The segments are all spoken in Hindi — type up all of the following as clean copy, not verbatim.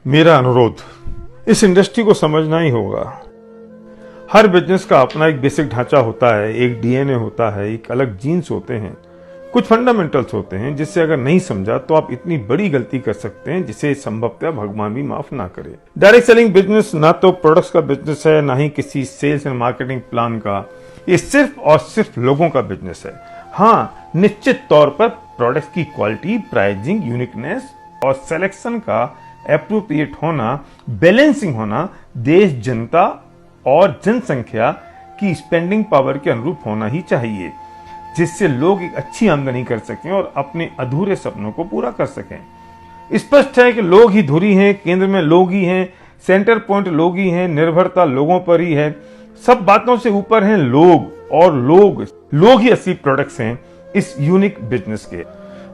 मेरा अनुरोध, इस इंडस्ट्री को समझना ही होगा। हर बिजनेस का अपना एक बेसिक ढांचा होता है, एक डीएनए होता है, एक अलग जीन्स होते हैं, कुछ फंडामेंटल्स होते हैं जिससे अगर नहीं समझा तो आप इतनी बड़ी गलती कर सकते हैं जिसे संभवतः भगवान भी माफ ना करे। डायरेक्ट सेलिंग बिजनेस ना तो प्रोडक्ट्स का बिजनेस है, ना ही किसी सेल्स एंड मार्केटिंग प्लान का। ये सिर्फ और सिर्फ लोगों का बिजनेस है। हाँ, निश्चित तौर पर प्रोडक्ट्स की क्वालिटी, प्राइसिंग, यूनिकनेस और सिलेक्शन का एप्रोप्रिएट होना, बैलेंसिंग होना, देश, जनता और जनसंख्या की स्पेंडिंग पावर के अनुरूप होना ही चाहिए, जिससे लोग एक अच्छी आमदनी कर सकें और अपने अधूरे सपनों को पूरा कर सकें। स्पष्ट है कि लोग ही धुरी हैं, केंद्र में लोग ही हैं, सेंटर पॉइंट लोग ही हैं, निर्भरता लोगों पर ही है। सब बातों से ऊपर हैं लोग, और लोग ही असली प्रोडक्ट्स हैं इस यूनिक बिजनेस के।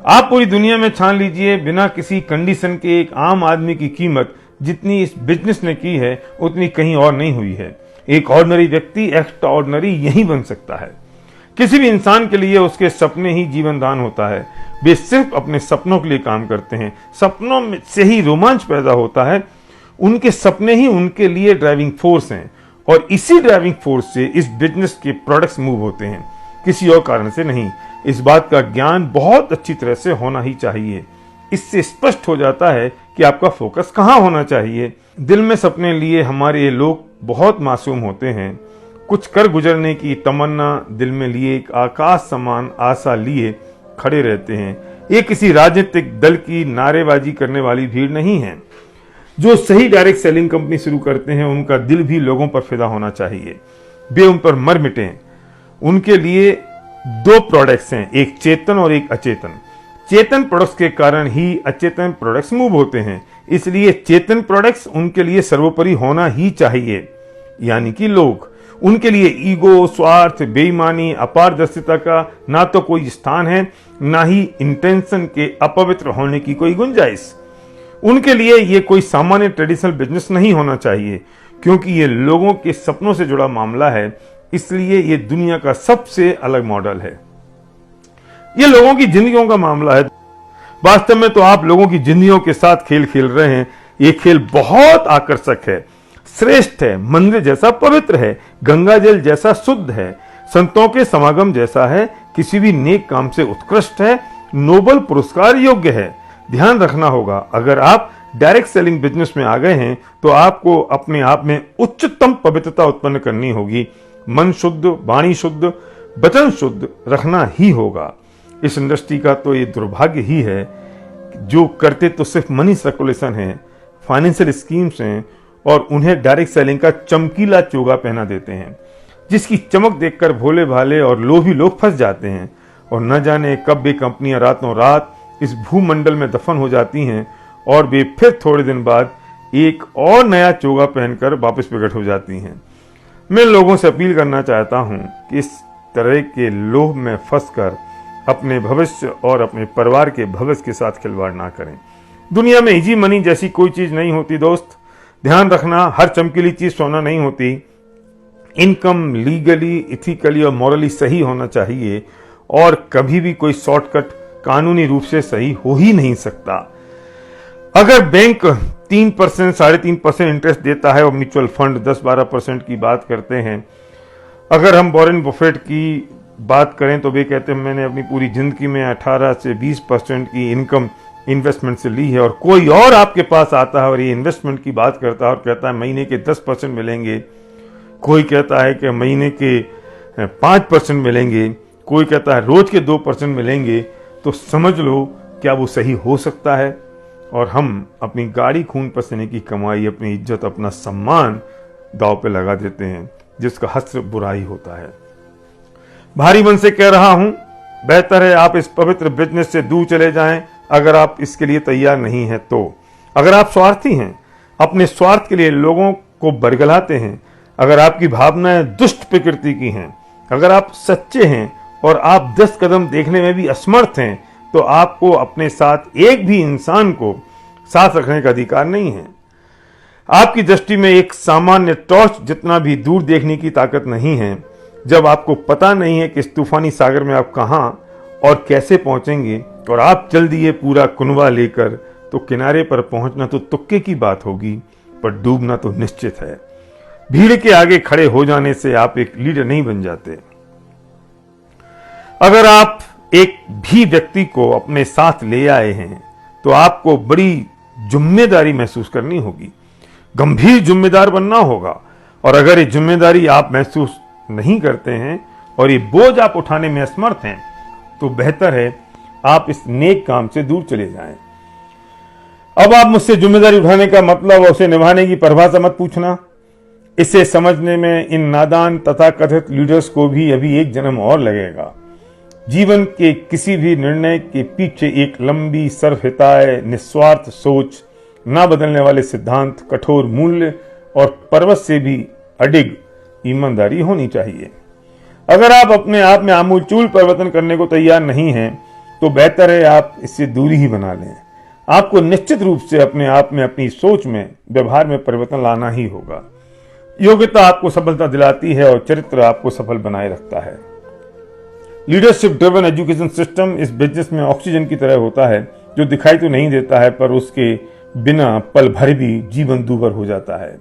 आप पूरी दुनिया में छान लीजिए, बिना किसी कंडीशन के एक आम आदमी की कीमत जितनी इस बिजनेस ने की है उतनी कहीं और नहीं हुई है। एक ऑर्डिनरी व्यक्ति एक्स्ट्रा ऑर्डिनरी यही बन सकता है। किसी भी इंसान के लिए उसके सपने ही जीवन दान होता है। वे सिर्फ अपने सपनों के लिए काम करते हैं। सपनों में से ही रोमांच पैदा होता है। उनके सपने ही उनके लिए ड्राइविंग फोर्स हैं, और इसी ड्राइविंग फोर्स से इस बिजनेस के प्रोडक्ट्स मूव होते हैं, किसी और कारण से नहीं। इस बात का ज्ञान बहुत अच्छी तरह से होना ही चाहिए। इससे स्पष्ट हो जाता है कि आपका फोकस कहां होना चाहिए। दिल में सपने लिए हमारे लोग बहुत मासूम होते हैं। कुछ कर गुजरने की तमन्ना दिल में लिए एक आकाश समान आशा लिए खड़े रहते हैं। ये किसी राजनीतिक दल की नारेबाजी करने वाली भीड़ नहीं है। जो सही डायरेक्ट सेलिंग कंपनी शुरू करते हैं उनका दिल भी लोगों पर फिदा होना चाहिए। वे उन पर मर मिटें। उनके लिए दो प्रोडक्ट्स हैं, एक चेतन और एक अचेतन। चेतन प्रोडक्ट्स के कारण ही अचेतन प्रोडक्ट्स मूव होते हैं, इसलिए चेतन प्रोडक्ट्स उनके लिए सर्वोपरि होना ही चाहिए। यानी कि लोग, उनके लिए ईगो, स्वार्थ, बेईमानी, अपारदर्शिता का ना तो कोई स्थान है, ना ही इंटेंशन के अपवित्र होने की कोई गुंजाइश। उनके लिए ये कोई सामान्य ट्रेडिशनल बिजनेस नहीं होना चाहिए, क्योंकि ये लोगों के सपनों से जुड़ा मामला है। इसलिए ये दुनिया का सबसे अलग मॉडल है। ये लोगों की जिंदगियों का मामला है। वास्तव में तो आप लोगों की जिंदगियों के साथ खेल खेल रहे हैं। ये खेल बहुत आकर्षक है, श्रेष्ठ है, मंदिर जैसा पवित्र है, गंगा जल जैसा शुद्ध है, संतों के समागम जैसा है, किसी भी नेक काम से उत्कृष्ट है, नोबल पुरस्कार योग्य है। ध्यान रखना होगा, अगर आप डायरेक्ट सेलिंग बिजनेस में आ गए हैं तो आपको अपने आप में उच्चतम पवित्रता उत्पन्न करनी होगी। मन शुद्ध, वाणी शुद्ध, वचन शुद्ध रखना ही होगा। इस इंडस्ट्री का तो ये दुर्भाग्य ही है, जो करते तो सिर्फ मनी सर्कुलेशन है, फाइनेंशियल स्कीम्स हैं, और उन्हें डायरेक्ट सेलिंग का चमकीला चोगा पहना देते हैं, जिसकी चमक देखकर भोले भाले और लोभी लोग फंस जाते हैं। और न जाने कब वे कंपनियां रातों रात इस भूमंडल में दफन हो जाती हैं, और वे फिर थोड़े दिन बाद एक और नया चोगा पहनकर वापस प्रकट हो जाती हैं। मैं लोगों से अपील करना चाहता हूं कि इस तरह के लोभ में फंसकर अपने भविष्य और अपने परिवार के भविष्य के साथ खिलवाड़ ना करें। दुनिया में इजी मनी जैसी कोई चीज नहीं होती दोस्त। ध्यान रखना, हर चमकीली चीज सोना नहीं होती। इनकम लीगली, इथिकली और मॉरली सही होना चाहिए, और कभी भी कोई शॉर्टकट कानूनी रूप से सही हो ही नहीं सकता। अगर बैंक 3%, 3.5% इंटरेस्ट देता है और म्यूचुअल फंड 10-12% की बात करते हैं, अगर हम वॉरेन बफेट की बात करें तो वे कहते हैं मैंने अपनी पूरी जिंदगी में 18 से 20% की इनकम इन्वेस्टमेंट से ली है, और कोई और आपके पास आता है और ये इन्वेस्टमेंट की बात करता है और कहता है महीने के 10% मिलेंगे, कोई कहता है कि महीने के 5% मिलेंगे, कोई कहता है रोज के 2% मिलेंगे, तो समझ लो क्या वो सही हो सकता है। और हम अपनी गाड़ी खून पसीने की कमाई, अपनी इज्जत, अपना सम्मान दांव पे लगा देते हैं, जिसका हश्र बुराई होता है। भारी मन से कह रहा हूं, बेहतर है आप इस पवित्र बिजनेस से दूर चले जाएं, अगर आप इसके लिए तैयार नहीं हैं तो। अगर आप स्वार्थी हैं, अपने स्वार्थ के लिए लोगों को बरगलाते हैं, अगर आपकी भावनाएं दुष्ट प्रकृति की हैं, अगर आप सच्चे हैं और आप 10 कदम देखने में भी असमर्थ हैं, तो आपको अपने साथ एक भी इंसान को साथ रखने का अधिकार नहीं है। आपकी दृष्टि में एक सामान्य टॉर्च जितना भी दूर देखने की ताकत नहीं है। जब आपको पता नहीं है कि इस तूफानी सागर में आप कहां और कैसे पहुंचेंगे, और आप जल्दी ये पूरा कुनवा लेकर तो किनारे पर पहुंचना तो तुक्के की बात होगी, पर डूबना तो निश्चित है। भीड़ के आगे खड़े हो जाने से आप एक लीडर नहीं बन जाते। अगर आप एक भी व्यक्ति को अपने साथ ले आए हैं तो आपको बड़ी जिम्मेदारी महसूस करनी होगी, गंभीर जिम्मेदार बनना होगा। और अगर ये जिम्मेदारी आप महसूस नहीं करते हैं और ये बोझ आप उठाने में असमर्थ हैं, तो बेहतर है आप इस नेक काम से दूर चले जाएं। अब आप मुझसे जिम्मेदारी उठाने का मतलब और उसे निभाने की परिभाषा मत पूछना। इसे समझने में इन नादान तथाकथित लीडर्स को भी अभी एक जन्म और लगेगा। जीवन के किसी भी निर्णय के पीछे एक लंबी सर्वहिताय निस्वार्थ सोच, ना बदलने वाले सिद्धांत, कठोर मूल्य और पर्वत से भी अडिग ईमानदारी होनी चाहिए। अगर आप अपने आप में आमूलचूल परिवर्तन करने को तैयार नहीं हैं, तो बेहतर है आप इससे दूरी ही बना लें। आपको निश्चित रूप से अपने आप में, अपनी सोच में, व्यवहार में परिवर्तन लाना ही होगा। योग्यता आपको सफलता दिलाती है और चरित्र आपको सफल बनाए रखता है। लीडरशिप ड्रिवन एजुकेशन सिस्टम इस बिजनेस में ऑक्सीजन की तरह होता है, जो दिखाई तो नहीं देता है, पर उसके बिना पल भर भी जीवन दूभर हो जाता है।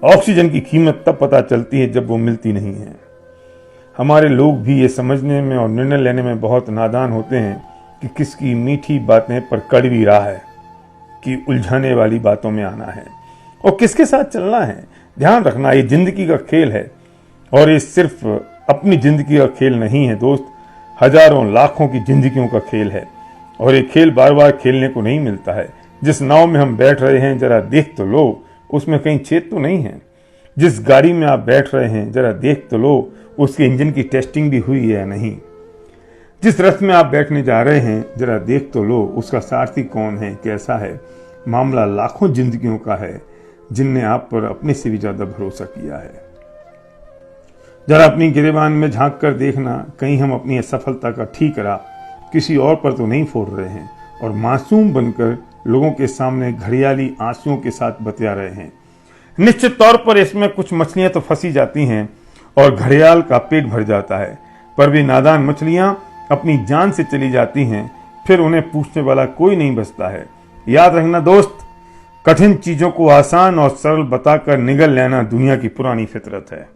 ऑक्सीजन की कीमत तब पता चलती है जब वो मिलती नहीं है। हमारे लोग भी ये समझने में और निर्णय लेने में बहुत नादान होते हैं कि किसकी मीठी बातें पर कड़वी राह है, कि उलझाने वाली बातों में आना है और किसके साथ चलना है। ध्यान रखना, ये जिंदगी का खेल है और ये सिर्फ अपनी जिंदगी का खेल नहीं है दोस्त, हजारों लाखों की जिंदगियों का खेल है। और ये खेल बार बार खेलने को नहीं मिलता है। जिस नाव में हम बैठ रहे हैं जरा देख तो लो, उसमें कहीं छेद तो नहीं है। जिस गाड़ी में आप बैठ रहे हैं जरा देख तो लो, उसके इंजन की टेस्टिंग भी हुई है या नहीं। जिस रथ में आप बैठने जा रहे हैं जरा देख तो लो, उसका सारथी कौन है, कैसा है। मामला लाखों जिंदगियों का है जिनने आप पर अपने से भी ज्यादा भरोसा किया है। जरा अपनी गिरेबान में झांक कर देखना, कहीं हम अपनी असफलता का ठीकरा किसी और पर तो नहीं फोड़ रहे हैं और मासूम बनकर लोगों के सामने घड़ियाली आंसुओं के साथ बतिया रहे हैं। निश्चित तौर पर इसमें कुछ मछलियां तो फंसी जाती हैं और घड़ियाल का पेट भर जाता है, पर भी नादान मछलियां अपनी जान से चली जाती हैं, फिर उन्हें पूछने वाला कोई नहीं बचता है। याद रखना दोस्त, कठिन चीजों को आसान और सरल बताकर निगल लेना दुनिया की पुरानी फितरत है।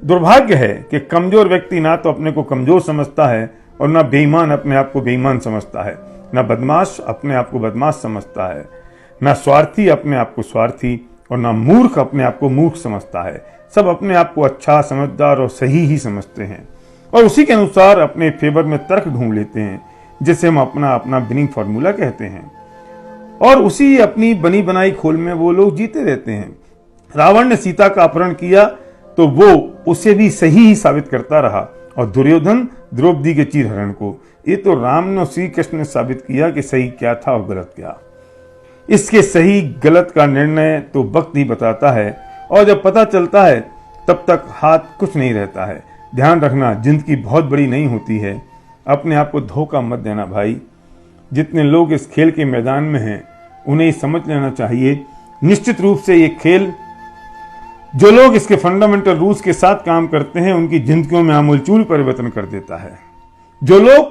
दुर्भाग्य है कि कमजोर व्यक्ति ना तो अपने को कमजोर समझता है और ना बेईमान अपने आप को बेईमान समझता है, ना बदमाश अपने आप को बदमाश समझता है, ना स्वार्थी अपने आप को स्वार्थी और ना मूर्ख अपने आप को मूर्ख समझता है। सब अपने आप को अच्छा, समझदार और सही ही समझते हैं और उसी के अनुसार अपने फेवर में तर्क ढूंढ लेते हैं, जिसे हम अपना अपना विनिंग फॉर्मूला कहते हैं, और उसी अपनी बनी बनाई खोल में वो लोग जीते रहते हैं। रावण ने सीता का अपहरण किया तो वो उसे भी सही ही साबित करता रहा और दुर्योधन द्रौपदी के चीरहरण को। ये तो राम ने और श्री कृष्ण ने साबित किया कि सही क्या था और गलत क्या। इसके सही गलत का निर्णय तो वक्त ही बताता है और जब पता चलता है तब तक हाथ कुछ नहीं रहता है। ध्यान रखना, जिंदगी बहुत बड़ी नहीं होती है। अपने आप को धोखा मत देना भाई। जितने लोग इस खेल के मैदान में हैं उन्हें समझ लेना चाहिए, निश्चित रूप से ये खेल जो लोग इसके फंडामेंटल रूल्स के साथ काम करते हैं उनकी जिंदगियों में आमूलचूल परिवर्तन कर देता है। जो लोग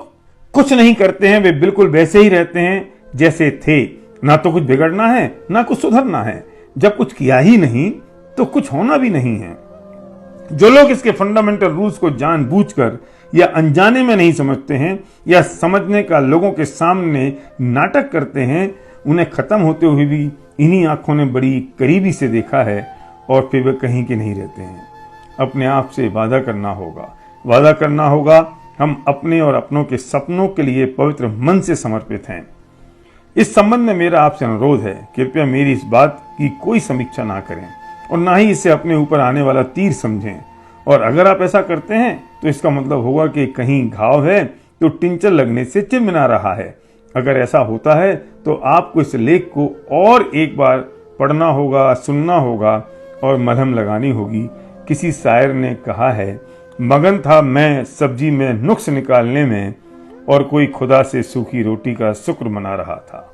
कुछ नहीं करते हैं वे बिल्कुल वैसे ही रहते हैं जैसे थे। ना तो कुछ बिगड़ना है ना कुछ सुधरना है। जब कुछ किया ही नहीं तो कुछ होना भी नहीं है। जो लोग इसके फंडामेंटल रूल्स को जानबूझकर या अनजाने में नहीं समझते हैं या समझने का लोगों के सामने नाटक करते हैं, उन्हें खत्म होते हुए भी इन्हीं आंखों ने बड़ी करीबी से देखा है और फिर वे कहीं के नहीं रहते हैं। अपने आप से वादा करना होगा हम अपने और अपनों के सपनों के लिए पवित्र मन से समर्पित हैं। इस संबंध में मेरा आपसे अनुरोध है, कृपया मेरी इस बात की कोई समीक्षा ना करें और ना ही इसे अपने ऊपर आने वाला तीर समझें। और अगर आप ऐसा करते हैं तो इसका मतलब होगा कि कहीं घाव है तो टिंचर लगने से चिमना रहा है। अगर ऐसा होता है तो आपको इस लेख को और एक बार पढ़ना होगा, सुनना होगा और मलहम लगानी होगी। किसी शायर ने कहा है, मगन था मैं सब्जी में नुक्स निकालने में और कोई खुदा से सूखी रोटी का शुक्र मना रहा था।